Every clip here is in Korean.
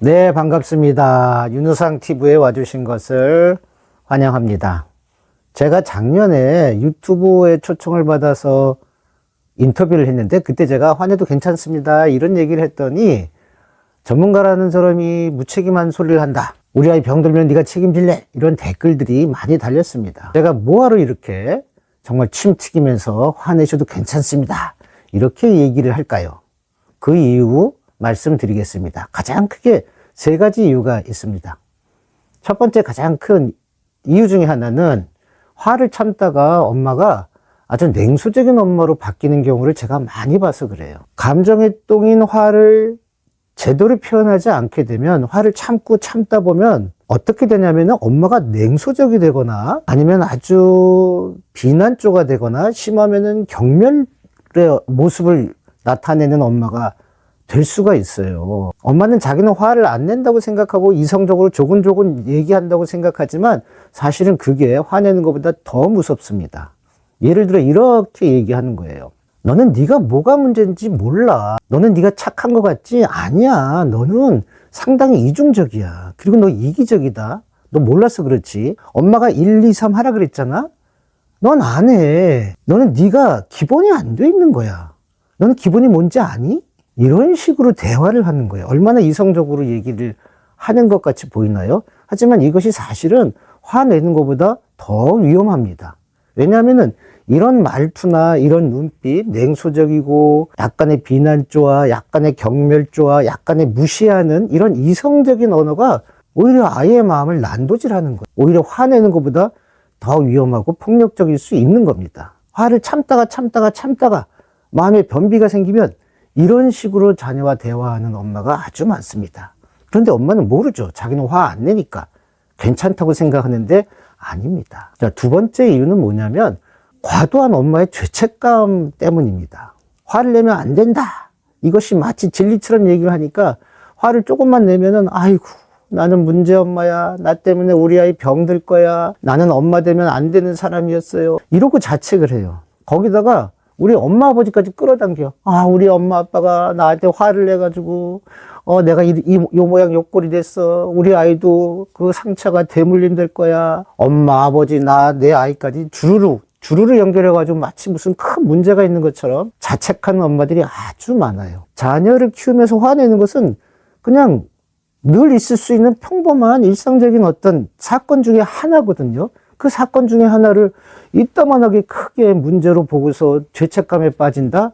네, 반갑습니다. 윤우상 TV에 와주신 것을 환영합니다. 제가 작년에 유튜브에 초청을 받아서 인터뷰를 했는데 그때 제가 화내도 괜찮습니다 이런 얘기를 했더니 전문가라는 사람이 무책임한 소리를 한다. 우리 아이 병들면 네가 책임질래? 이런 댓글들이 많이 달렸습니다. 제가 뭐하러 이렇게 정말 침 튀기면서 화내셔도 괜찮습니다 이렇게 얘기를 할까요? 그 이유 말씀드리겠습니다. 가장 크게 세 가지 이유가 있습니다. 첫 번째 가장 큰 이유 중에 하나는 화를 참다가 엄마가 아주 냉소적인 엄마로 바뀌는 경우를 제가 많이 봐서 그래요. 감정에 똥인 화를 제대로 표현하지 않게 되면 화를 참다 보면 어떻게 되냐면 엄마가 냉소적이 되거나 아니면 아주 비난조가 되거나 심하면은 경멸의 모습을 나타내는 엄마가 될 수가 있어요. 엄마는 자기는 화를 안 낸다고 생각하고 이성적으로 조곤조곤 얘기한다고 생각하지만 사실은 그게 화내는 것보다 더 무섭습니다. 예를 들어 이렇게 얘기하는 거예요. 너는 네가 뭐가 문제인지 몰라. 너는 네가 착한 것 같지? 아니야. 너는 상당히 이중적이야. 그리고 너 이기적이다. 너 몰라서 그렇지. 엄마가 1, 2, 3 하라 그랬잖아? 넌 안 해. 너는 네가 기본이 안 돼 있는 거야. 너는 기본이 뭔지 아니? 이런 식으로 대화를 하는 거예요. 얼마나 이성적으로 얘기를 하는 것 같이 보이나요? 하지만 이것이 사실은 화내는 것보다 더 위험합니다. 왜냐하면은 이런 말투나 이런 눈빛, 냉소적이고 약간의 비난조와 약간의 경멸조와 약간의 무시하는 이런 이성적인 언어가 오히려 아이의 마음을 난도질하는 거예요. 오히려 화내는 것보다 더 위험하고 폭력적일 수 있는 겁니다. 화를 참다가 마음에 변비가 생기면 이런 식으로 자녀와 대화하는 엄마가 아주 많습니다. 그런데 엄마는 모르죠. 자기는 화 안 내니까 괜찮다고 생각하는데 아닙니다. 자, 두 번째 이유는 뭐냐면 과도한 엄마의 죄책감 때문입니다. 화를 내면 안 된다. 이것이 마치 진리처럼 얘기를 하니까 화를 조금만 내면은 아이고 나는 문제 엄마야. 나 때문에 우리 아이 병들 거야. 나는 엄마 되면 안 되는 사람이었어요. 이러고 자책을 해요. 거기다가 우리 엄마 아버지까지 끌어당겨. 아, 우리 엄마 아빠가 나한테 화를 내가지고 내가 요 모양 요 꼴이 됐어. 우리 아이도 그 상처가 대물림 될 거야. 엄마 아버지 내 아이까지 주르르 연결해가지고 마치 무슨 큰 문제가 있는 것처럼 자책하는 엄마들이 아주 많아요. 자녀를 키우면서 화내는 것은 그냥 늘 있을 수 있는 평범한 일상적인 어떤 사건 중에 하나거든요. 그 사건 중에 하나를 이따만하게 크게 문제로 보고서 죄책감에 빠진다?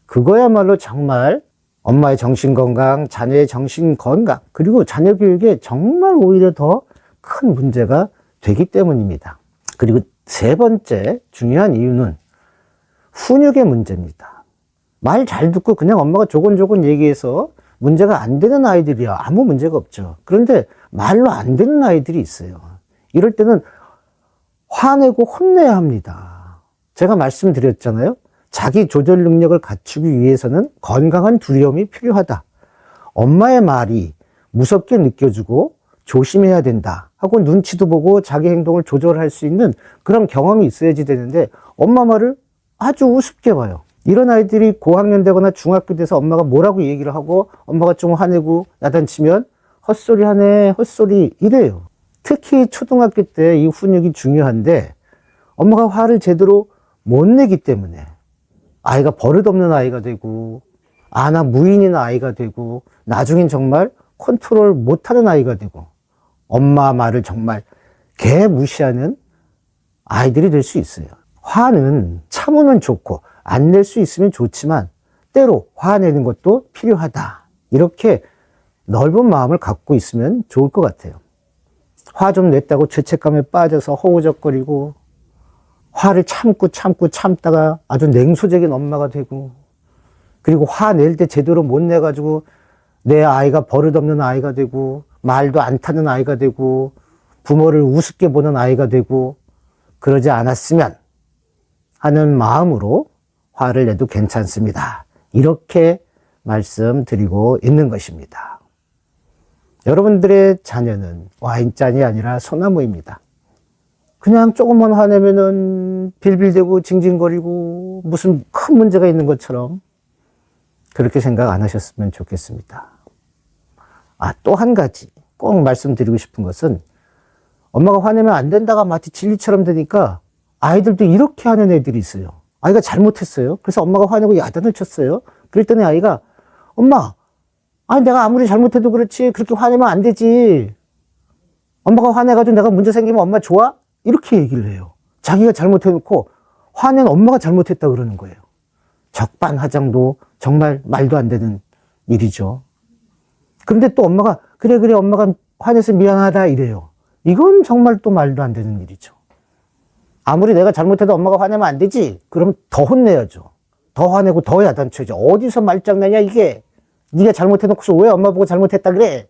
그거야말로 정말 엄마의 정신건강, 자녀의 정신건강, 그리고 자녀 교육에 정말 오히려 더 큰 문제가 되기 때문입니다. 그리고 세 번째 중요한 이유는 훈육의 문제입니다. 말 잘 듣고 그냥 엄마가 조곤조곤 얘기해서 문제가 안 되는 아이들이야 아무 문제가 없죠. 그런데 말로 안 되는 아이들이 있어요. 이럴 때는 화내고 혼내야 합니다. 제가 말씀드렸잖아요. 자기 조절 능력을 갖추기 위해서는 건강한 두려움이 필요하다. 엄마의 말이 무섭게 느껴지고 조심해야 된다 하고 눈치도 보고 자기 행동을 조절할 수 있는 그런 경험이 있어야지 되는데 엄마 말을 아주 우습게 봐요. 이런 아이들이 고학년 되거나 중학교 돼서 엄마가 뭐라고 얘기를 하고 엄마가 좀 화내고 야단치면 헛소리 하네 헛소리 이래요. 특히 초등학교 때 이 훈육이 중요한데 엄마가 화를 제대로 못 내기 때문에 아이가 버릇없는 아이가 되고 나 무인인 아이가 되고 나중엔 정말 컨트롤 못하는 아이가 되고 엄마 말을 정말 개무시하는 아이들이 될 수 있어요. 화는 참으면 좋고 안 낼 수 있으면 좋지만 때로 화내는 것도 필요하다. 이렇게 넓은 마음을 갖고 있으면 좋을 것 같아요. 화 좀 냈다고 죄책감에 빠져서 허우적거리고 화를 참다가 아주 냉소적인 엄마가 되고 그리고 화 낼 때 제대로 못 내가지고 내 아이가 버릇없는 아이가 되고 말도 안 타는 아이가 되고 부모를 우습게 보는 아이가 되고 그러지 않았으면 하는 마음으로 화를 내도 괜찮습니다. 이렇게 말씀드리고 있는 것입니다. 여러분들의 자녀는 와인잔이 아니라 소나무입니다. 그냥 조금만 화내면은 빌빌대고 징징거리고 무슨 큰 문제가 있는 것처럼 그렇게 생각 안 하셨으면 좋겠습니다. 또 한 가지 꼭 말씀드리고 싶은 것은 엄마가 화내면 안 된다가 마치 진리처럼 되니까 아이들도 이렇게 하는 애들이 있어요. 아이가 잘못했어요. 그래서 엄마가 화내고 야단을 쳤어요. 그랬더니 아이가 엄마, 아니 내가 아무리 잘못해도 그렇지 그렇게 화내면 안 되지. 엄마가 화내가지고 내가 문제 생기면 엄마 좋아? 이렇게 얘기를 해요. 자기가 잘못해놓고 화낸 엄마가 잘못했다 그러는 거예요. 적반하장도 정말 말도 안 되는 일이죠. 그런데 또 엄마가 그래 엄마가 화내서 미안하다 이래요. 이건 정말 또 말도 안 되는 일이죠. 아무리 내가 잘못해도 엄마가 화내면 안 되지? 그럼 더 혼내야죠. 더 화내고 더 야단쳐야죠. 어디서 말장난이야 이게. 네가 잘못해놓고서 왜 엄마 보고 잘못했다 그래?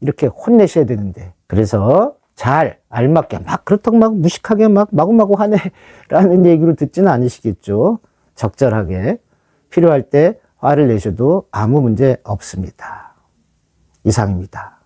이렇게 혼내셔야 되는데. 그래서 잘 알맞게 막 그렇다고 막 무식하게 막 마구마구 화내라는 얘기를 듣지는 않으시겠죠. 적절하게 필요할 때 화를 내셔도 아무 문제 없습니다. 이상입니다.